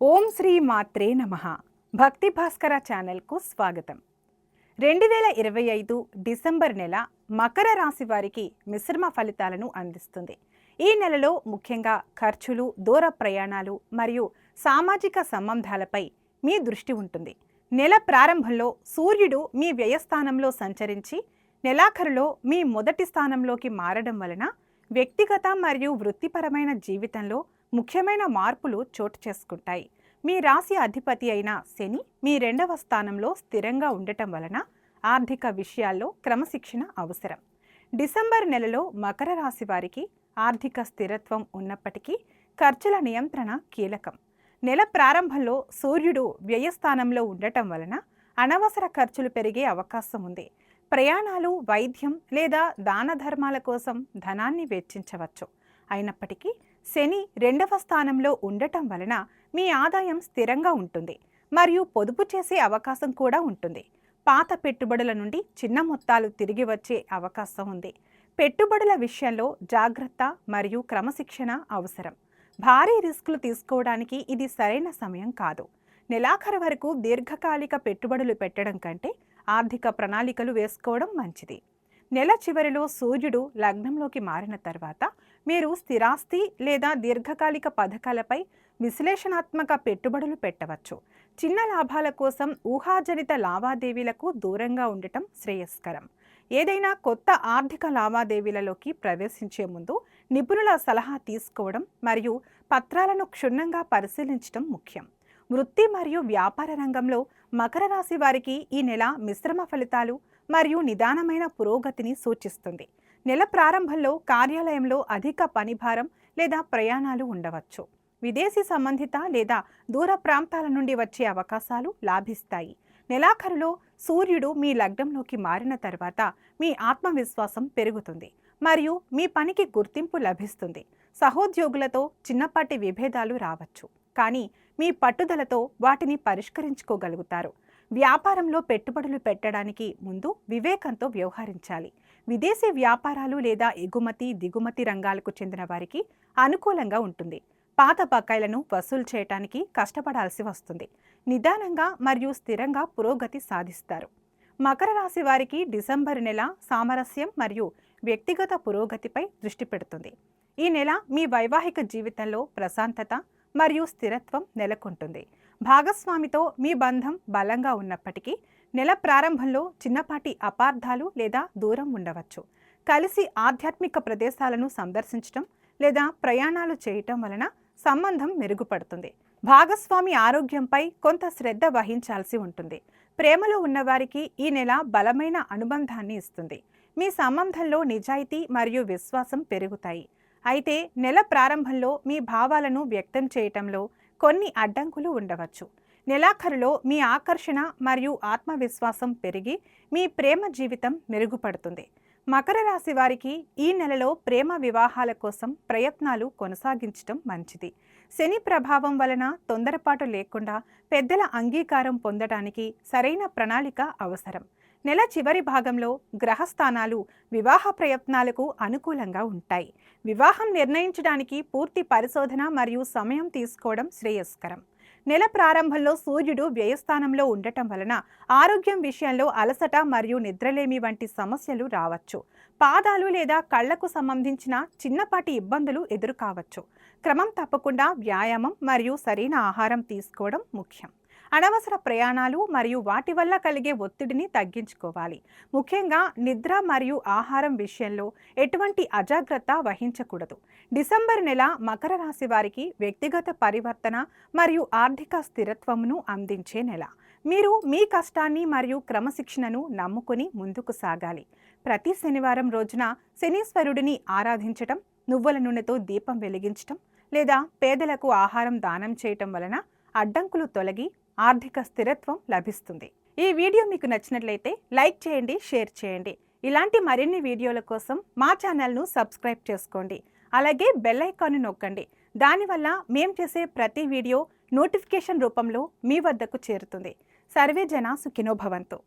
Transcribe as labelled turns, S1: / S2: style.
S1: ఓం శ్రీ మాత్రే నమః. భక్తి భాస్కర ఛానల్కు స్వాగతం. 2025 డిసెంబర్ నెల మకర రాశి వారికి మిశ్రమ ఫలితాలను అందిస్తుంది. ఈ నెలలో ముఖ్యంగా ఖర్చులు, దూర ప్రయాణాలు మరియు సామాజిక సంబంధాలపై మీ దృష్టి ఉంటుంది. నెల ప్రారంభంలో సూర్యుడు మీ వ్యయస్థానంలో సంచరించి నెలాఖరులో మీ మొదటి స్థానంలోకి మారడం వలన వ్యక్తిగత మరియు వృత్తిపరమైన జీవితంలో ముఖ్యమైన మార్పులు చోటు చేసుకుంటాయి. మీ రాశి అధిపతి అయిన శని మీ 2వ స్థానంలో స్థిరంగా ఉండటం వలన ఆర్థిక విషయాల్లో క్రమశిక్షణ అవసరం. డిసెంబర్ నెలలో మకర రాశి వారికి ఆర్థిక స్థిరత్వం ఉన్నప్పటికీ ఖర్చుల నియంత్రణ కీలకం. నెల ప్రారంభంలో సూర్యుడు వ్యయస్థానంలో ఉండటం వలన అనవసర ఖర్చులు పెరిగే అవకాశం ఉంది. ప్రయాణాలు, వైద్యం లేదా దాన ధర్మాల కోసం ధనాన్ని వెచ్చించవచ్చు. అయినప్పటికీ శని 2వ స్థానంలో ఉండటం వలన మీ ఆదాయం స్థిరంగా ఉంటుంది మరియు పొదుపు చేసే అవకాశం కూడా ఉంటుంది. పాత పెట్టుబడుల నుండి చిన్న మొత్తాలు తిరిగి వచ్చే అవకాశం ఉంది. పెట్టుబడుల విషయంలో జాగ్రత్త మరియు క్రమశిక్షణ అవసరం. భారీ రిస్కులు తీసుకోవడానికి ఇది సరైన సమయం కాదు. నెలాఖరు వరకు దీర్ఘకాలిక పెట్టుబడులు పెట్టడం కంటే ఆర్థిక ప్రణాళికలు వేసుకోవడం మంచిది. నెల చివరిలో సూర్యుడు లగ్నంలోకి మారిన తర్వాత మీరు స్థిరాస్తి లేదా దీర్ఘకాలిక పథకాలపై విశ్లేషణాత్మక పెట్టుబడులు పెట్టవచ్చు. చిన్న లాభాల కోసం ఊహాజనిత లావాదేవీలకు దూరంగా ఉండటం శ్రేయస్కరం. ఏదైనా కొత్త ఆర్థిక లావాదేవీలలోకి ప్రవేశించే ముందు నిపుణుల సలహా తీసుకోవడం మరియు పత్రాలను క్షుణ్ణంగా పరిశీలించడం ముఖ్యం. వృత్తి మరియు వ్యాపార రంగంలో మకర రాశి వారికి ఈ నెల మిశ్రమ ఫలితాలు మరియు నిదానమైన పురోగతిని సూచిస్తుంది. నెల ప్రారంభంలో కార్యాలయంలో అధిక పనిభారం లేదా ప్రయాణాలు ఉండవచ్చు. విదేశీ సంబంధిత లేదా దూర ప్రాంతాల నుండి వచ్చే అవకాశాలు లాభిస్తాయి. నెలాఖరులో సూర్యుడు మీ లగ్నంలోకి మారిన తర్వాత మీ ఆత్మవిశ్వాసం పెరుగుతుంది మరియు మీ పనికి గుర్తింపు లభిస్తుంది. సహోద్యోగులతో చిన్నపాటి విభేదాలు రావచ్చు, కానీ మీ పట్టుదలతో వాటిని పరిష్కరించుకోగలుగుతారు. వ్యాపారంలో పెట్టుబడులు పెట్టడానికి ముందు వివేకంతో వ్యవహరించాలి. విదేశీ వ్యాపారాలు లేదా ఎగుమతి, దిగుమతి రంగాలకు చెందిన వారికి అనుకూలంగా ఉంటుంది. పాత బకాయిలను వసూలు చేయడానికి కష్టపడాల్సి వస్తుంది. నిదానంగా మరియు స్థిరంగా పురోగతి సాధిస్తారు. మకర రాశి వారికి డిసెంబర్ నెల సామరస్యం మరియు వ్యక్తిగత పురోగతిపై దృష్టి పెడుతుంది. ఈ నెల మీ వైవాహిక జీవితంలో ప్రశాంతత మరియు స్థిరత్వం నెలకొంటుంది. భాగస్వామితో మీ బంధం బలంగా ఉన్నప్పటికీ నెల ప్రారంభంలో చిన్నపాటి అపార్థాలు లేదా దూరం ఉండవచ్చు. కలిసి ఆధ్యాత్మిక ప్రదేశాలను సందర్శించడం లేదా ప్రయాణాలు చేయటం వలన సంబంధం మెరుగుపడుతుంది. భాగస్వామి ఆరోగ్యంపై కొంత శ్రద్ధ వహించాల్సి ఉంటుంది. ప్రేమలో ఉన్నవారికి ఈ నెల బలమైన అనుబంధాన్ని ఇస్తుంది. మీ సంబంధంలో నిజాయితీ మరియు విశ్వాసం పెరుగుతాయి. అయితే నెల ప్రారంభంలో మీ భావాలను వ్యక్తం చేయటంలో కొన్ని అడ్డంకులు ఉండవచ్చు. నెలాఖరులో మీ ఆకర్షణ మరియు ఆత్మవిశ్వాసం పెరిగి మీ ప్రేమ జీవితం మెరుగుపడుతుంది. మకర రాశి వారికి ఈ నెలలో ప్రేమ వివాహాల కోసం ప్రయత్నాలు కొనసాగించడం మంచిది. శని ప్రభావం వలన తొందరపాటు లేకుండా పెద్దల అంగీకారం పొందడానికి సరైన ప్రణాళిక అవసరం. నెల చివరి భాగంలో గ్రహస్థానాలు వివాహ ప్రయత్నాలకు అనుకూలంగా ఉంటాయి. వివాహం నిర్ణయించడానికి పూర్తి పరిశోధన మరియు సమయం తీసుకోవడం శ్రేయస్కరం. నెల ప్రారంభంలో సూర్యుడు వ్యయస్థానంలో ఉండటం వలన ఆరోగ్యం విషయంలో అలసట మరియు నిద్రలేమి వంటి సమస్యలు రావచ్చు. పాదాలు లేదా కళ్లకు సంబంధించిన చిన్నపాటి ఇబ్బందులు ఎదురుకావచ్చు. క్రమం తప్పకుండా వ్యాయామం మరియు సరైన ఆహారం తీసుకోవడం ముఖ్యం. అనవసర ప్రయాణాలు మరియు వాటి వల్ల కలిగే ఒత్తిడిని తగ్గించుకోవాలి. ముఖ్యంగా నిద్ర మరియు ఆహారం విషయంలో ఎటువంటి అజాగ్రత్త వహించకూడదు. డిసెంబర్ నెల మకర రాశి వారికి వ్యక్తిగత పరివర్తన మరియు ఆర్థిక స్థిరత్వమును అందించే నెల. మీరు మీ కష్టాన్ని మరియు క్రమశిక్షణను నమ్ముకుని ముందుకు సాగాలి. ప్రతి శనివారం రోజున శనీశ్వరుడిని ఆరాధించటం, నువ్వుల నూనెతో దీపం వెలిగించటం లేదా పేదలకు ఆహారం దానం చేయటం వలన అడ్డంకులు తొలగి ఆర్థిక స్థిరత్వం లభిస్తుంది. ఈ వీడియో మీకు నచ్చినట్లయితే లైక్ చేయండి, షేర్ చేయండి. ఇలాంటి మరిన్ని వీడియోల కోసం మా ఛానల్ను సబ్స్క్రైబ్ చేసుకోండి. అలాగే బెల్ ఐకాన్ని నొక్కండి. దానివల్ల మేము చేసే ప్రతి వీడియో నోటిఫికేషన్ రూపంలో మీ వద్దకు చేరుతుంది. సర్వే జన సుఖినో భవంతు.